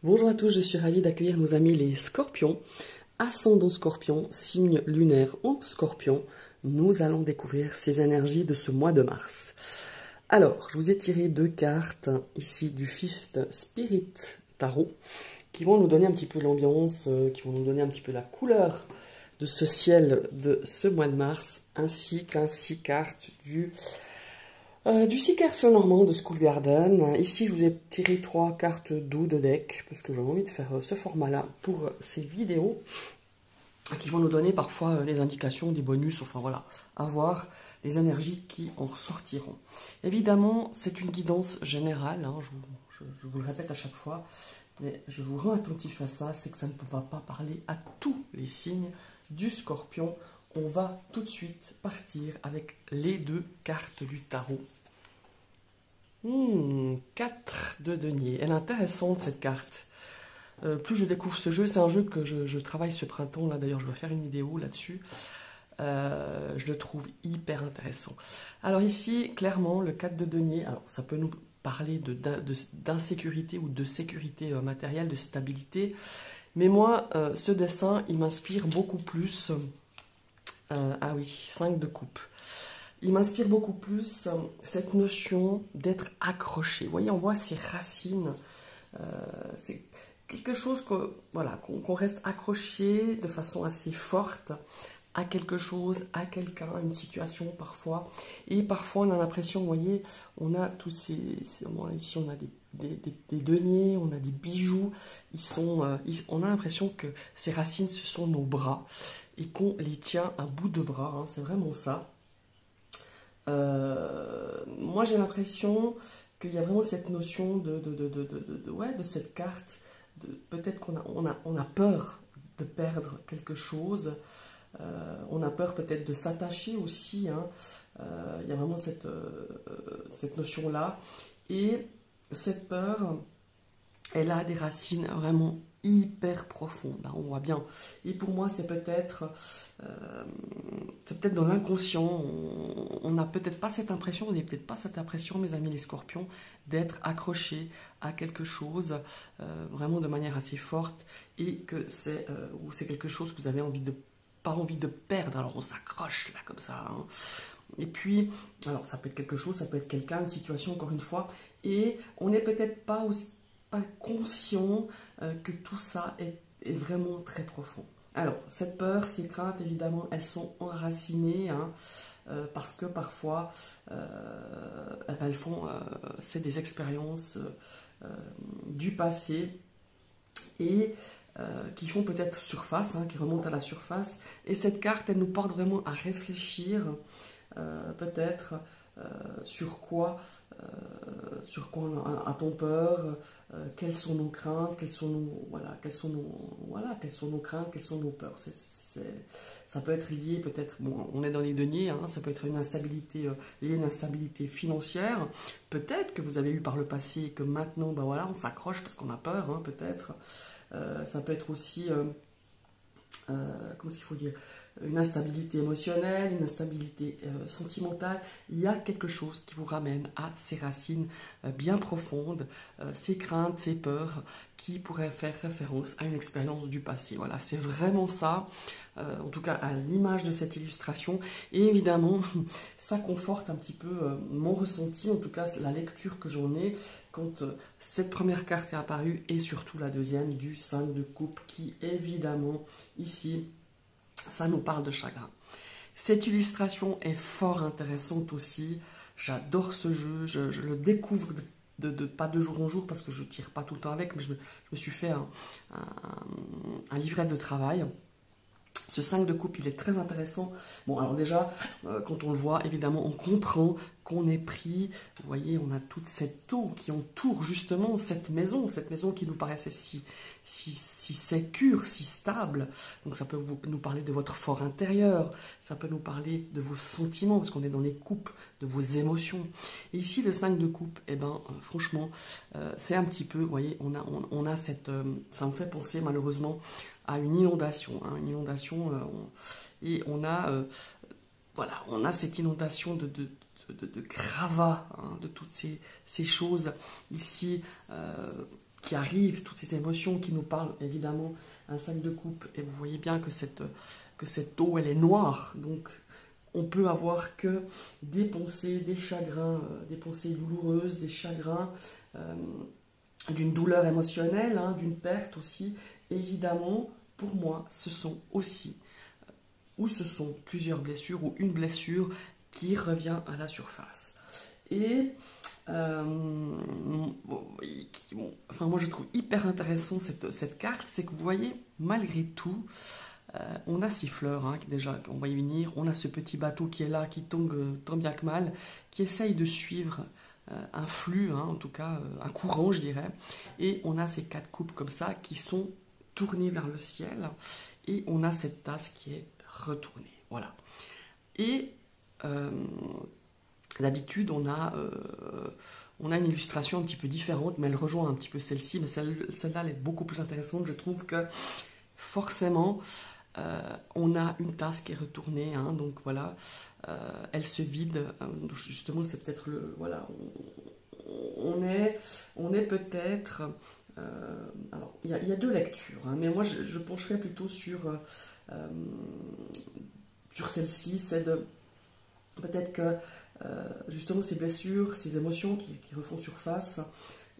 Bonjour à tous, je suis ravie d'accueillir nos amis les scorpions. Ascendant scorpion, signe lunaire en scorpion, nous allons découvrir ces énergies de ce mois de mars. Alors, je vous ai tiré deux cartes ici du Fifth Spirit Tarot qui vont nous donner un petit peu l'ambiance, qui vont nous donner un petit peu la couleur de ce ciel de ce mois de mars, ainsi qu'un 6 cartes du Seekers normand de School Garden. Ici, je vous ai tiré 3 cartes doux de deck, parce que j'ai envie de faire ce format-là pour ces vidéos, qui vont nous donner parfois des indications, des bonus, enfin voilà, à voir les énergies qui en ressortiront. Évidemment, c'est une guidance générale, hein, je vous le répète à chaque fois, mais je vous rends attentif à ça, c'est que ça ne peut pas parler à tous les signes du scorpion. On va tout de suite partir avec les deux cartes du tarot. 4 de denier. Elle est intéressante cette carte. Plus je découvre ce jeu, c'est un jeu que je travaille ce printemps. Là d'ailleurs, je vais faire une vidéo là-dessus. Je le trouve hyper intéressant. Alors ici, clairement, le 4 de denier, alors ça peut nous parler d'insécurité ou de sécurité matérielle, de stabilité. Mais moi, ce dessin, il m'inspire beaucoup plus... ah oui, 5 de coupe. Il m'inspire beaucoup plus cette notion d'être accroché. Vous voyez, on voit ces racines. C'est quelque chose qu'on reste accroché de façon assez forte à quelque chose, à quelqu'un, à une situation parfois. Et parfois, on a l'impression, vous voyez, on a tous ces ici, on a des deniers, on a des bijoux. On a l'impression que ces racines, ce sont nos bras et qu'on les tient à bout de bras. Hein, c'est vraiment ça. Moi, j'ai l'impression qu'il y a vraiment cette notion de cette carte. Peut-être qu'on a peur de perdre quelque chose. On a peur peut-être de s'attacher aussi. Hein. Il y a vraiment cette notion-là. Et cette peur, elle a des racines vraiment hyper profondes. Hein, on voit bien. Et pour moi, c'est peut-être dans l'inconscient. On n'a peut-être pas cette impression, vous n'avez peut-être pas cette impression, mes amis les scorpions, d'être accroché à quelque chose vraiment de manière assez forte et que c'est quelque chose que vous avez pas envie de perdre. Alors on s'accroche là comme ça. Hein. Et puis, alors ça peut être quelque chose, ça peut être quelqu'un, une situation encore une fois, et on n'est peut-être pas conscient que tout ça est vraiment très profond. Alors, cette peur, ces craintes, évidemment, elles sont enracinées, hein, parce que parfois, elles font, c'est des expériences du passé et qui font peut-être surface, hein, qui remontent à la surface. Et cette carte, elle nous porte vraiment à réfléchir, peut-être, sur quoi a-t-on peur, quelles sont nos craintes, quelles sont nos craintes, quelles sont nos peurs. Ça peut être lié, peut-être, bon, on est dans les deniers, hein, ça peut être une instabilité, liée à une instabilité financière, peut-être que vous avez eu par le passé et que maintenant, ben voilà, on s'accroche parce qu'on a peur, hein, peut-être. Ça peut être aussi, comment est-ce qu'il faut dire, une instabilité émotionnelle, une instabilité sentimentale. Il y a quelque chose qui vous ramène à ces racines bien profondes, ces craintes, ces peurs qui pourraient faire référence à une expérience du passé. Voilà, c'est vraiment ça, en tout cas à l'image de cette illustration. Et évidemment, ça conforte un petit peu mon ressenti, en tout cas la lecture que j'en ai quand cette première carte est apparue et surtout la deuxième du 5 de coupe qui évidemment ici... ça nous parle de chagrin. Cette illustration est fort intéressante aussi. J'adore ce jeu. Je le découvre pas de jour en jour parce que je ne tire pas tout le temps avec, mais je me suis fait un livret de travail. Ce 5 de coupe, il est très intéressant. Bon, alors déjà, quand on le voit, évidemment, on comprend qu'on est pris. Vous voyez, on a toute cette eau qui entoure justement cette maison qui nous paraissait si sécure, si stable. Donc ça peut nous parler de votre fort intérieur, ça peut nous parler de vos sentiments, parce qu'on est dans les coupes, de vos émotions. Et ici, le 5 de coupe, eh ben, franchement, c'est un petit peu, vous voyez, on a cette... ça me fait penser malheureusement à une inondation. Hein, une inondation, et on a, voilà, on a cette inondation de gravats, hein, de toutes ces choses ici qui arrivent, toutes ces émotions qui nous parlent, évidemment, un 5 de coupe, et vous voyez bien que cette eau, elle est noire, donc on peut avoir que des pensées, des chagrins, des pensées douloureuses, des chagrins, d'une douleur émotionnelle, hein, d'une perte aussi. Évidemment, pour moi, ce sont plusieurs blessures ou une blessure qui revient à la surface. Et enfin, moi je trouve hyper intéressant cette carte, c'est que vous voyez, malgré tout, on a ces fleurs hein, déjà qu'on va y venir, on a ce petit bateau qui est là, qui tombe tant bien que mal, qui essaye de suivre un flux, hein, en tout cas un courant je dirais, et on a ces 4 coupes comme ça qui sont tournées vers le ciel, et on a cette tasse qui est retournée, voilà. Et d'habitude on a une illustration un petit peu différente, mais elle rejoint un petit peu celle-ci, mais celle-là elle est beaucoup plus intéressante, je trouve que forcément on a une tasse qui est retournée, hein, donc voilà, elle se vide, justement c'est peut-être le, voilà, on est peut-être, alors il y a 2 lectures, hein, mais moi je pencherais plutôt sur celle-ci, c'est de, peut-être que justement ces blessures, ces émotions qui refont surface,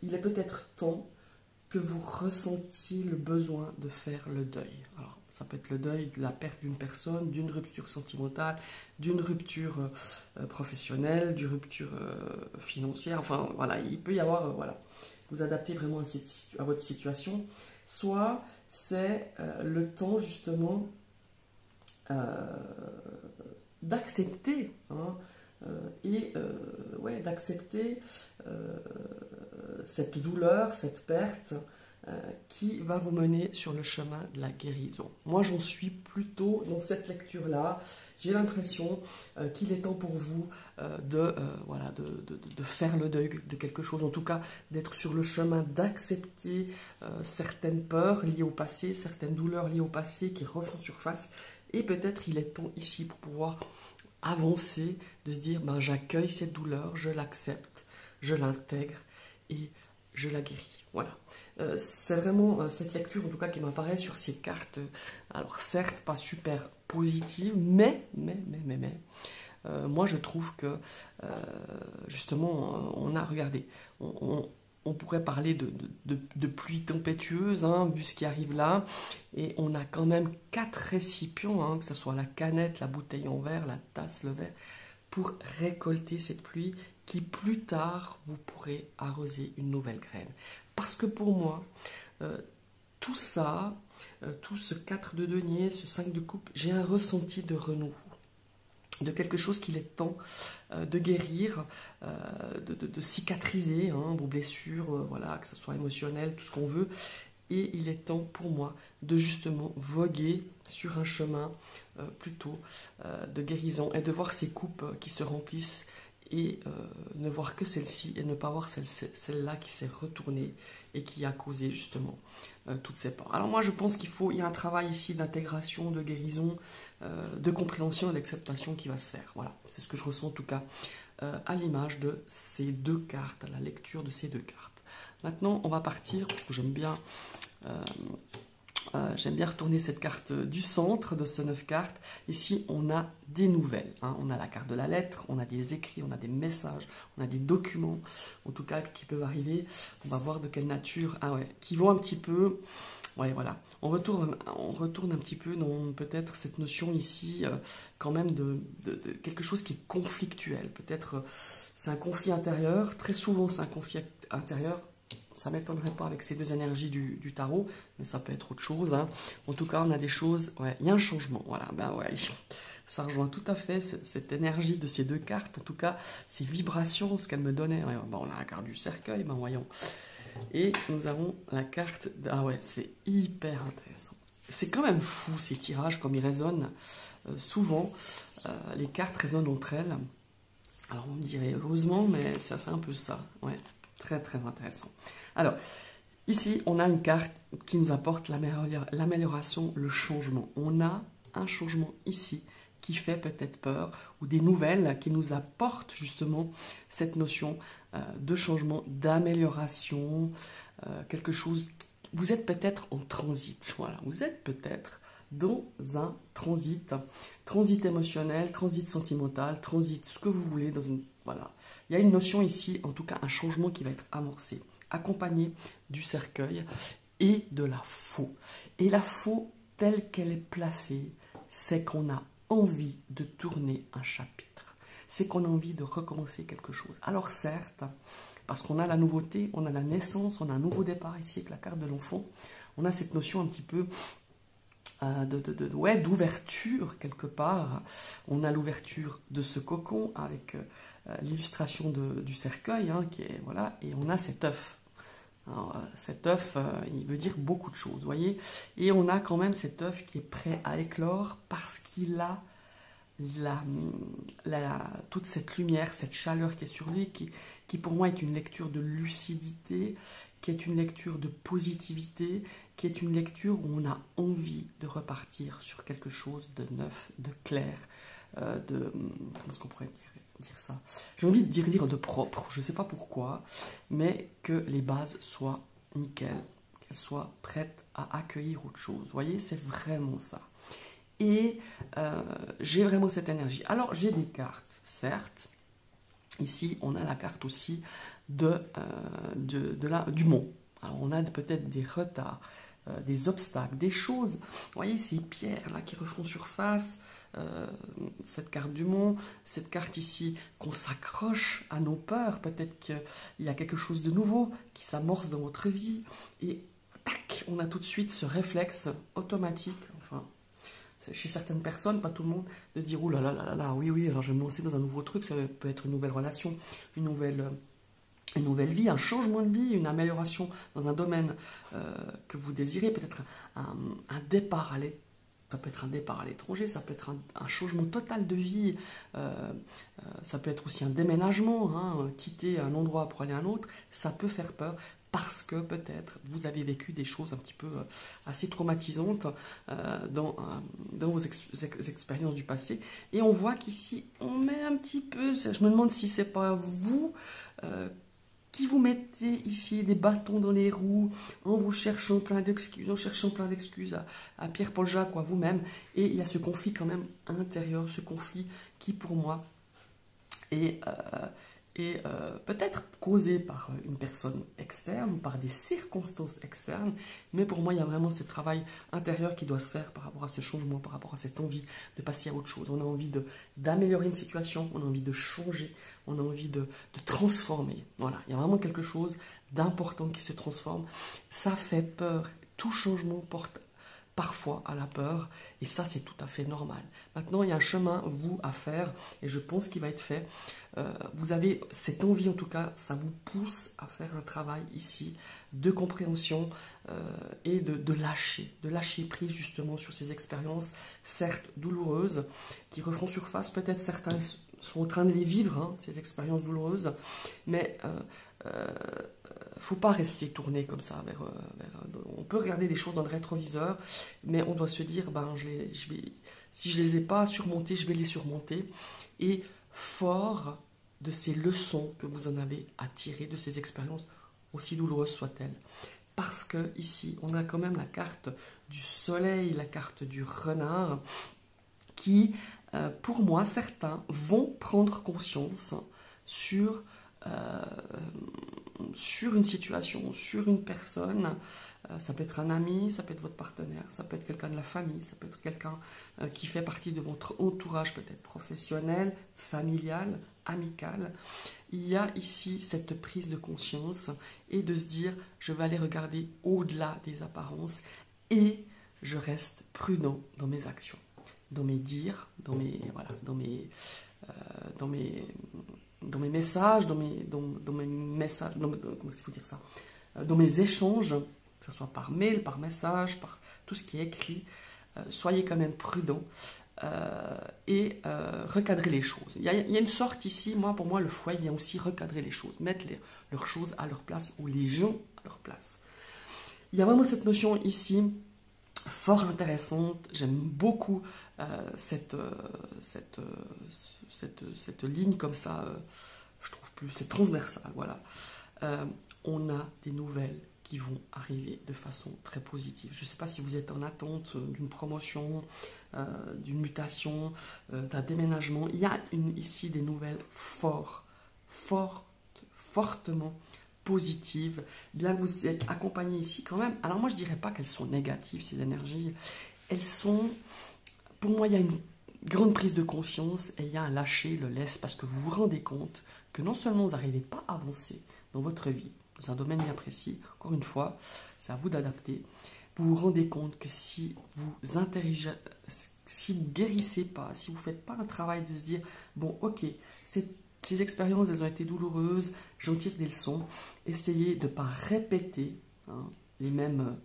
il est peut-être temps que vous ressentiez le besoin de faire le deuil. Alors, ça peut être le deuil de la perte d'une personne, d'une rupture sentimentale, d'une rupture professionnelle, d'une rupture financière. Enfin, voilà, il peut y avoir, voilà, vous adaptez vraiment à votre situation. Soit c'est le temps, justement, d'accepter, hein, ouais, d'accepter cette douleur, cette perte qui va vous mener sur le chemin de la guérison. Moi, j'en suis plutôt dans cette lecture-là. J'ai l'impression qu'il est temps pour vous voilà, de faire le deuil de quelque chose, en tout cas d'être sur le chemin d'accepter certaines peurs liées au passé, certaines douleurs liées au passé qui refont surface. Et peut-être il est temps ici pour pouvoir avancer, de se dire ben, j'accueille cette douleur, je l'accepte, je l'intègre et je la guéris. Voilà. C'est vraiment cette lecture en tout cas qui m'apparaît sur ces cartes. Alors certes pas super positive, mais moi je trouve que justement on a regardé, on pourrait parler de pluie tempétueuse, hein, vu ce qui arrive là, et on a quand même 4 récipients, hein, que ce soit la canette, la bouteille en verre, la tasse, le verre, pour récolter cette pluie qui plus tard vous pourrez arroser une nouvelle graine. Parce que pour moi, tout ça, tout ce 4 de denier, ce 5 de coupe, j'ai un ressenti de renouveau, de quelque chose qu'il est temps de guérir, de cicatriser hein, vos blessures, voilà, que ce soit émotionnel, tout ce qu'on veut. Et il est temps pour moi de justement voguer sur un chemin plutôt de guérison et de voir ces coupes qui se remplissent et ne voir que celle-ci et ne pas voir celle-là qui s'est retournée et qui a causé justement toutes ces peurs. Alors moi je pense il y a un travail ici d'intégration, de guérison, de compréhension et d'acceptation qui va se faire. Voilà, c'est ce que je ressens en tout cas à l'image de ces 2 cartes, à la lecture de ces 2 cartes. Maintenant on va partir, parce que j'aime bien retourner cette carte du centre de ce 9 cartes. Ici, on a des nouvelles. Hein. On a la carte de la lettre, on a des écrits, on a des messages, on a des documents, en tout cas, qui peuvent arriver. On va voir de quelle nature. Ah ouais, qui vont un petit peu... Ouais, voilà. On retourne un petit peu dans peut-être cette notion ici, quand même, de quelque chose qui est conflictuel. Peut-être c'est un conflit intérieur. Très souvent, c'est un conflit intérieur. Ça ne m'étonnerait pas avec ces 2 énergies du tarot, mais ça peut être autre chose. Hein. En tout cas, on a des choses... Ouais, il y a un changement. Voilà, ben ouais, ça rejoint tout à fait cette énergie de ces 2 cartes. En tout cas, ces vibrations, ce qu'elles me donnaient. Ouais, bon, on a la carte du cercueil, ben voyons. Et nous avons la carte... Ah ouais, c'est hyper intéressant. C'est quand même fou, ces tirages, comme ils résonnent. Souvent, les cartes résonnent entre elles. Alors, on me dirait heureusement, mais c'est un peu ça. Ouais, très, très intéressant. Alors, ici, on a une carte qui nous apporte l'amélioration, le changement. On a un changement ici qui fait peut-être peur, ou des nouvelles qui nous apportent justement cette notion de changement, d'amélioration, quelque chose. Vous êtes peut-être en transit, voilà, vous êtes peut-être dans un transit émotionnel, transit sentimental, transit ce que vous voulez, voilà. Il y a une notion ici, en tout cas un changement qui va être amorcé, accompagné du cercueil et de la faux. Et la faux, telle qu'elle est placée, c'est qu'on a envie de tourner un chapitre, c'est qu'on a envie de recommencer quelque chose. Alors certes, parce qu'on a la nouveauté, on a la naissance, on a un nouveau départ ici avec la carte de l'enfant, on a cette notion un petit peu d'ouverture quelque part. On a l'ouverture de ce cocon avec l'illustration du cercueil, hein, qui est, voilà, et on a cet œuf. Alors, cet œuf, il veut dire beaucoup de choses, vous voyez. Et on a quand même cet œuf qui est prêt à éclore parce qu'il a toute cette lumière, cette chaleur qui est sur lui, qui pour moi est une lecture de lucidité, qui est une lecture de positivité, qui est une lecture où on a envie de repartir sur quelque chose de neuf, de clair, comment est-ce qu'on pourrait dire ça? J'ai envie de dire de propre, je ne sais pas pourquoi, mais que les bases soient nickel, qu'elles soient prêtes à accueillir autre chose. Vous voyez, c'est vraiment ça. Et j'ai vraiment cette énergie. Alors, j'ai des cartes, certes. Ici, on a la carte aussi du mont. Alors, on a peut-être des retards, des obstacles, des choses. Vous voyez, ces pierres là qui refont surface. Cette carte du mont, cette carte ici, qu'on s'accroche à nos peurs. Peut-être qu'il y a quelque chose de nouveau qui s'amorce dans votre vie. Et tac, on a tout de suite ce réflexe automatique. Enfin, chez certaines personnes, pas tout le monde, de se dire « Ouh là là là là, oui, alors je vais me lancer dans un nouveau truc, ça peut être une nouvelle relation, une nouvelle vie, un changement de vie, une amélioration dans un domaine que vous désirez, peut-être un départ à l'étranger. Ça peut être un départ à l'étranger, ça peut être un changement total de vie, ça peut être aussi un déménagement, hein, quitter un endroit pour aller à un autre, ça peut faire peur parce que peut-être vous avez vécu des choses un petit peu assez traumatisantes dans vos expériences du passé. Et on voit qu'ici, on met un petit peu, je me demande si c'est pas vous qui vous mettez ici des bâtons dans les roues en vous cherchant plein d'excuses, à Pierre-Paul Jacques ou à vous-même. Et il y a ce conflit quand même intérieur, ce conflit qui pour moi est peut-être causé par une personne externe ou par des circonstances externes, mais pour moi il y a vraiment ce travail intérieur qui doit se faire par rapport à ce changement, par rapport à cette envie de passer à autre chose. On a envie d'améliorer une situation, on a envie de changer, on a envie de transformer. Voilà, il y a vraiment quelque chose d'important qui se transforme. Ça fait peur. Tout changement porte parfois à la peur, et ça c'est tout à fait normal. Maintenant, il y a un chemin, vous, à faire, et je pense qu'il va être fait. Vous avez cette envie, en tout cas, ça vous pousse à faire un travail ici de compréhension et de lâcher prise justement sur ces expériences, certes douloureuses, qui refont surface. Peut-être certains sont en train de les vivre, hein, ces expériences douloureuses, mais faut pas rester tourné comme ça. On peut regarder des choses dans le rétroviseur, mais on doit se dire, si je les ai pas surmontées, je vais les surmonter. Et fort de ces leçons que vous en avez à tirer de ces expériences, aussi douloureuses soient-elles. Parce que ici, on a quand même la carte du soleil, la carte du renard, qui, pour moi, certains vont prendre conscience sur une situation, sur une personne. Ça peut être un ami, ça peut être votre partenaire, ça peut être quelqu'un de la famille, ça peut être quelqu'un qui fait partie de votre entourage, peut-être professionnel, familial, amical. Il y a ici cette prise de conscience et de se dire, je vais aller regarder au-delà des apparences et je reste prudent dans mes actions, dans mes dires, dans mes messages, comment est-ce qu'il faut dire ça, dans mes échanges, que ce soit par mail, par message, par tout ce qui est écrit. Soyez quand même prudents et recadrer les choses. Il y a une sorte ici, pour moi, le foyer vient aussi recadrer les choses, mettre leurs choses à leur place ou les gens à leur place. Il y a vraiment cette notion ici fort intéressante. J'aime beaucoup cette ligne comme ça. Je trouve plus, c'est transversal, voilà. On a des nouvelles qui vont arriver de façon très positive. Je ne sais pas si vous êtes en attente d'une promotion, d'une mutation, d'un déménagement. Il y a ici des nouvelles fortement positives, bien que vous êtes accompagné ici quand même. Alors moi je ne dirais pas qu'elles sont négatives, ces énergies. Elles sont, pour moi il y a une grande prise de conscience et il y a un lâcher, le laisse, parce que vous vous rendez compte que non seulement vous n'arrivez pas à avancer dans votre vie, dans un domaine bien précis, encore une fois, c'est à vous d'adapter. Vous vous rendez compte que si vous guérissez pas, si vous ne faites pas un travail de se dire, bon ok, ces expériences, elles ont été douloureuses, j'en tire des leçons, essayez de ne pas répéter les mêmes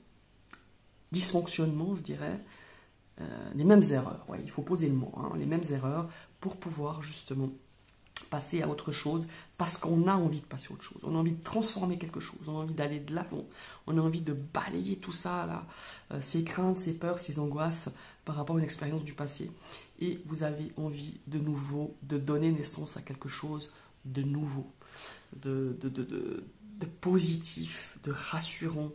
dysfonctionnements, je dirais, les mêmes erreurs, ouais, il faut poser le mot, les mêmes erreurs pour pouvoir justement passer à autre chose, parce qu'on a envie de passer à autre chose, on a envie de transformer quelque chose, on a envie d'aller de l'avant, on a envie de balayer tout ça, là, ces craintes, ces peurs, ces angoisses par rapport à une expérience du passé, et vous avez envie de nouveau de donner naissance à quelque chose de nouveau, de positif, de rassurant,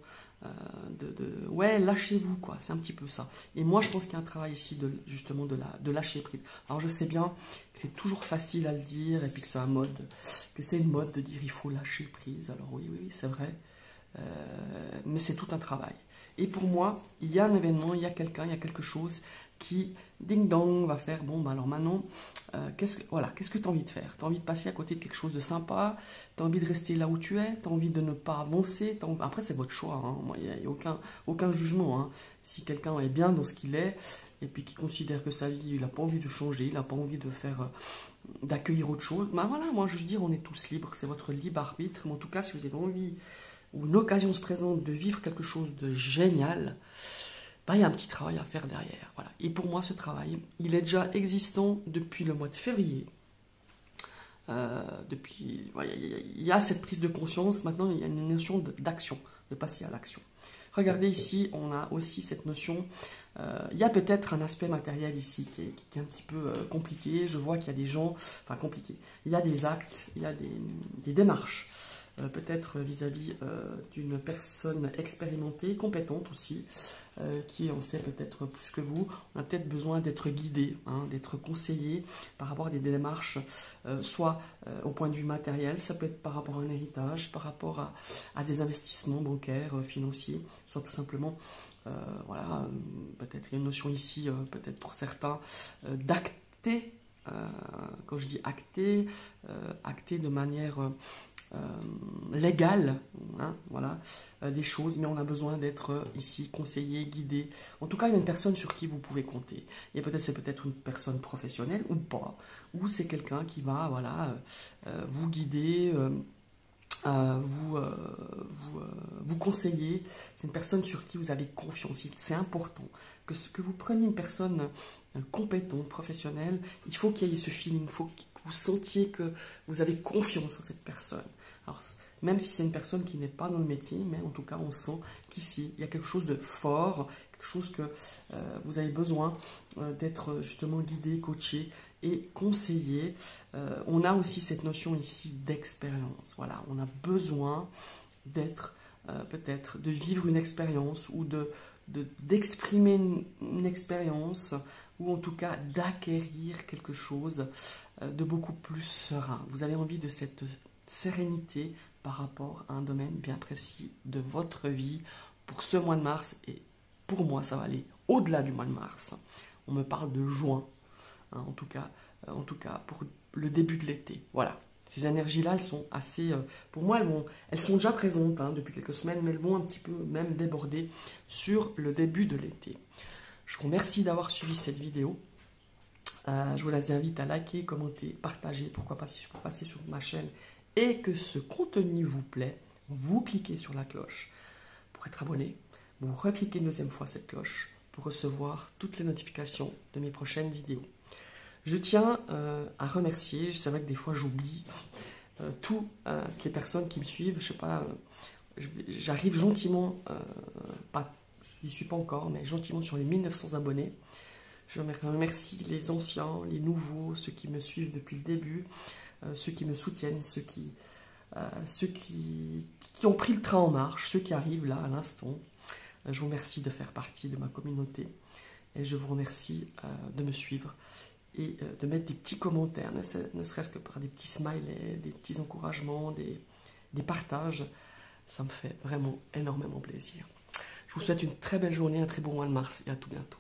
ouais, lâchez-vous, quoi, c'est un petit peu ça. Et moi, je pense qu'il y a un travail ici, justement, de lâcher prise. Alors, je sais bien que c'est toujours facile à le dire, et puis que c'est une mode de dire il faut lâcher prise. Alors oui, c'est vrai, mais c'est tout un travail. Et pour moi, il y a un événement, il y a quelqu'un, il y a quelque chose qui, ding-dong, va faire, bon, bah alors maintenant, qu'est-ce que tu as envie de faire? Tu as envie de passer à côté de quelque chose de sympa? Tu as envie de rester là où tu es? Tu as envie de ne pas avancer? Après, c'est votre choix, il n'y a aucun jugement. Si quelqu'un est bien dans ce qu'il est, et puis qu'il considère que sa vie, il n'a pas envie de changer, il n'a pas envie de faire, d'accueillir autre chose, bah voilà, moi je veux dire, on est tous libres, c'est votre libre arbitre, mais en tout cas, si vous avez envie, ou une occasion se présente de vivre quelque chose de génial, bah, il y a un petit travail à faire derrière. Voilà. Et pour moi, ce travail, il est déjà existant depuis le mois de février. Il y a cette prise de conscience. Maintenant, il y a une notion d'action, de passer à l'action. Regardez ici, on a aussi cette notion. Il y a peut-être un aspect matériel ici qui est un petit peu compliqué. Je vois qu'il y a des gens, enfin compliqué. Il y a des actes, il y a des démarches. Peut-être vis-à-vis d'une personne expérimentée, compétente aussi, qui en sait peut-être plus que vous. On a peut-être besoin d'être guidé, d'être conseillé par rapport à des démarches, soit au point de vue matériel, ça peut être par rapport à un héritage, par rapport à des investissements bancaires, financiers, soit tout simplement, voilà, peut-être il y a une notion ici, peut-être pour certains, d'acter, quand je dis acter, acter de manière légale, voilà, des choses, mais on a besoin d'être ici conseillé, guidé. En tout cas, il y a une personne sur qui vous pouvez compter. Et c'est peut-être une personne professionnelle ou pas, ou c'est quelqu'un qui va, voilà, vous guider, vous conseiller. C'est une personne sur qui vous avez confiance. C'est important que vous preniez une personne compétente, professionnelle. Il faut qu'il y ait ce feeling, il faut que vous sentiez que vous avez confiance en cette personne. Alors, même si c'est une personne qui n'est pas dans le métier, mais en tout cas, on sent qu'ici, il y a quelque chose de fort, quelque chose que vous avez besoin d'être justement guidé, coaché et conseillé. On a aussi cette notion ici d'expérience. Voilà, on a besoin d'être, peut-être, de vivre une expérience ou d'exprimer une expérience, ou en tout cas d'acquérir quelque chose de beaucoup plus serein. Vous avez envie de cette sérénité par rapport à un domaine bien précis de votre vie pour ce mois de mars, et pour moi ça va aller au-delà du mois de mars. On me parle de juin, en tout cas pour le début de l'été. Voilà, ces énergies-là, elles sont assez, pour moi elles sont déjà présentes depuis quelques semaines, mais elles vont un petit peu même déborder sur le début de l'été. Je vous remercie d'avoir suivi cette vidéo. Je vous invite à liker, commenter, partager, pourquoi pas si je peux passer sur ma chaîne et que ce contenu vous plaît, vous cliquez sur la cloche pour être abonné. Vous recliquez une deuxième fois cette cloche pour recevoir toutes les notifications de mes prochaines vidéos. Je tiens à remercier, c'est vrai que des fois j'oublie toutes les personnes qui me suivent, je sais pas, j'arrive gentiment, pas n'y suis pas encore, mais gentiment sur les 1900 abonnés. Je remercie les anciens, les nouveaux, ceux qui me suivent depuis le début, ceux qui me soutiennent, ceux qui ont pris le train en marche, ceux qui arrivent là à l'instant. Je vous remercie de faire partie de ma communauté et je vous remercie de me suivre et de mettre des petits commentaires, ne serait-ce que par des petits smileys, des petits encouragements, des partages. Ça me fait vraiment énormément plaisir. Je vous souhaite une très belle journée, un très bon mois de mars et à tout bientôt.